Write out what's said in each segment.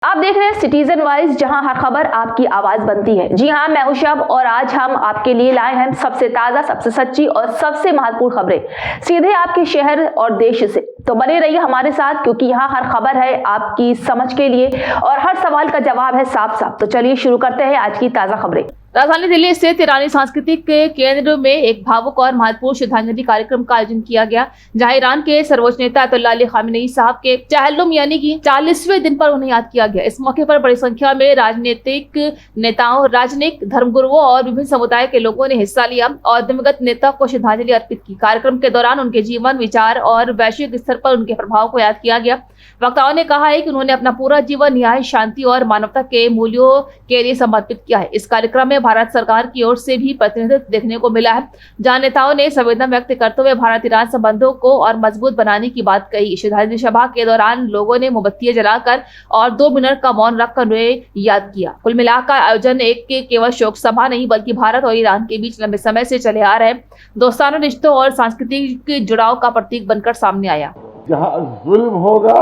आप देख रहे हैं सिटीजन वाइज, जहां हर खबर आपकी आवाज बनती है। जी हां, मैं उशब और आज हम आपके लिए लाए हैं सबसे ताजा, सबसे सच्ची और सबसे महत्वपूर्ण खबरें सीधे आपके शहर और देश से। तो बने रहिए हमारे साथ, क्योंकि यहाँ हर खबर है आपकी समझ के लिए और हर सवाल का जवाब है साफ साफ। तो चलिए शुरू करते हैं आज की ताजा खबरें। राजधानी दिल्ली स्थित ईरानी सांस्कृतिक केंद्र में एक भावुक और महत्वपूर्ण श्रद्धांजलि कार्यक्रम का आयोजन किया गया, जहां ईरान के सर्वोच्च नेता अयतुल्लाह अली खामेनी साहब के चहल्लुम यानी कि 40वें दिन पर उन्हें याद किया गया। इस मौके पर बड़ी संख्या में राजनीतिक नेताओं, राजनीतिक धर्मगुरुओं और विभिन्न समुदाय के लोगों ने हिस्सा लिया और दिवंगत नेता को श्रद्धांजलि अर्पित की। कार्यक्रम के दौरान उनके जीवन, विचार और वैश्विक स्तर पर उनके प्रभाव को याद किया गया। वक्ताओं ने कहा है कि उन्होंने अपना पूरा जीवन न्याय, शांति और मानवता के मूल्यों के लिए समर्पित किया है। इस कार्यक्रम में भारत सरकार की ओर से भी प्रतिनिधित्व देखने को मिला है, जहां नेताओं ने संवेदना व्यक्त करते हुए भारत ईरान संबंधों को और मजबूत बनाने की बात कही। श्रद्धांजलि सभा के दौरान लोगों ने मोमबत्तियां जलाकर और 2 मिनट का मौन रखकर उन्हें याद किया। कुल मिलाकर आयोजन एक केवल शोक सभा नहीं, बल्कि भारत और ईरान के बीच लंबे समय से चले आ रहे दोस्ताना रिश्तों और सांस्कृतिक जुड़ाव का प्रतीक बनकर सामने आया। जहाँ जुल्म होगा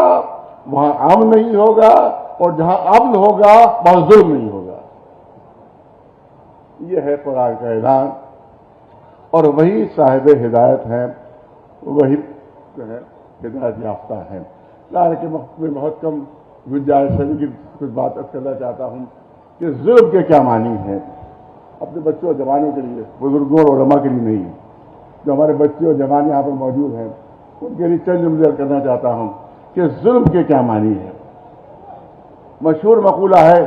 वहाँ अमन नहीं होगा, और जहाँ अमन होगा वहाँ जुल्म नहीं होगा। ये है कुरान का ऐलान, और वही साहिब हिदायत हैं, वही जो है हिदायत याफ्ता हैं। लाने के में बहुत कम गुंजाइश है, लेकिन कुछ बात करना चाहता हूँ कि जुल्म के क्या मानी है अपने बच्चों और जवानों के लिए, बुजुर्गों और उलमा के लिए नहीं। जो हमारे बच्चे और जवान यहाँ पर मौजूद हैं उनके लिए चंद जुमले करना चाहता हूँ कि जुल्म के क्या मानी है। मशहूर मकूला है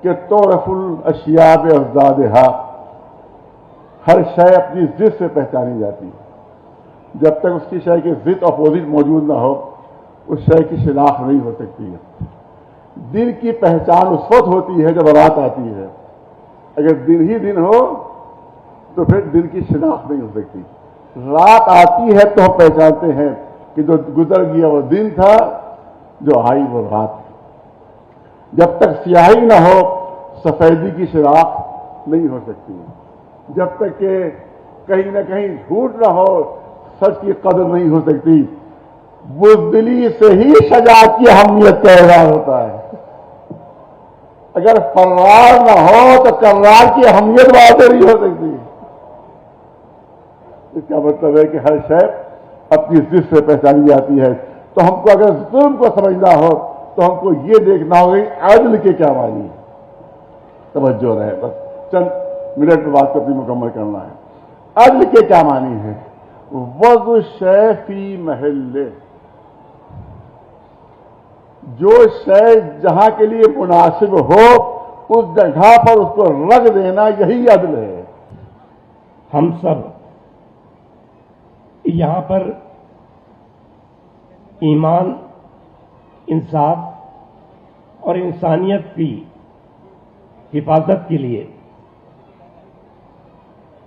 कि तोरफुल अशिया बे अज़दादिहा, हर शय अपनी जिद से पहचानी जाती है। जब तक उसकी शय की जिद अपोजिट मौजूद ना हो, उस शय की शिनाख्त नहीं हो सकती है। दिन की पहचान उस वक्त होती है जब रात आती है। अगर दिन ही दिन हो तो फिर दिन की शिनाख्त नहीं हो सकती। रात आती है तो हम पहचानते हैं कि जो गुजर गया वो दिन था, जो आई वो रात थी। जब तक स्याही ना हो सफेदी की शिनाख्त नहीं हो सकती। जब तक के कहीं ना कहीं झूठ ना हो सच की कदर नहीं हो सकती। बुज़दिली से ही सजा की अहमियत का एहसास होता है। अगर फर्रार ना हो तो कर्रार की अहमियत बात नहीं हो सकती। इसका मतलब है कि हर शय अपनी जिद से पहचानी जाती है। तो हमको अगर जुल्म को समझना हो तो हमको ये देखना होगा कि अदल के क्या मानी है। तवज्जो रहे, बस चंद मिनट में बात को अपनी मुकम्मल करना है। अदल के क्या मानी है? वज़ शय फी महल्ले, जो शय जहां के लिए मुनासिब हो उस जगह पर उसको रख देना, यही अदल है। हम सब यहाँ पर ईमान, इंसाफ और इंसानियत की हिफाजत के लिए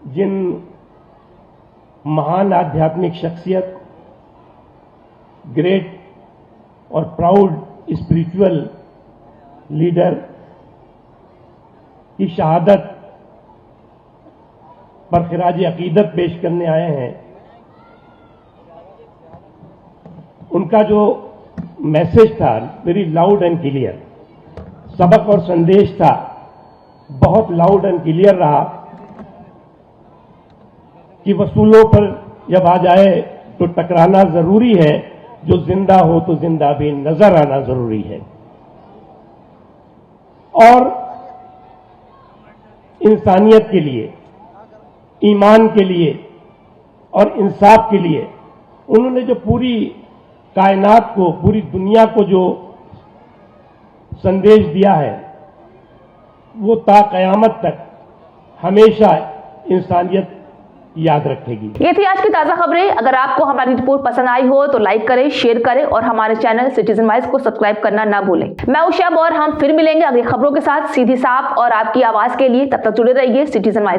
जिन महान आध्यात्मिक शख्सियत, ग्रेट और प्राउड स्पिरिचुअल लीडर की शहादत पर खिराज अकीदत पेश करने आए हैं, उनका जो मैसेज था वेरी लाउड एंड क्लियर, सबक और संदेश था बहुत लाउड एंड क्लियर रहा कि वसूलों पर जब आ जाए तो टकराना जरूरी है, जो जिंदा हो तो जिंदा भी नजर आना जरूरी है। और इंसानियत के लिए, ईमान के लिए और इंसाफ के लिए उन्होंने जो पूरी कायनात को, पूरी दुनिया को जो संदेश दिया है, वो ता कयामत तक हमेशा इंसानियत याद रखेगी। ये थी आज की ताजा खबरें। अगर आपको हमारी रिपोर्ट पसंद आई हो तो लाइक करें, शेयर करें और हमारे चैनल सिटीजन वाइज को सब्सक्राइब करना ना भूलें। मैं उशब और हम फिर मिलेंगे अगली खबरों के साथ, सीधी, साफ और आपकी आवाज के लिए। तब तक जुड़े रहिए सिटीजन वाइज।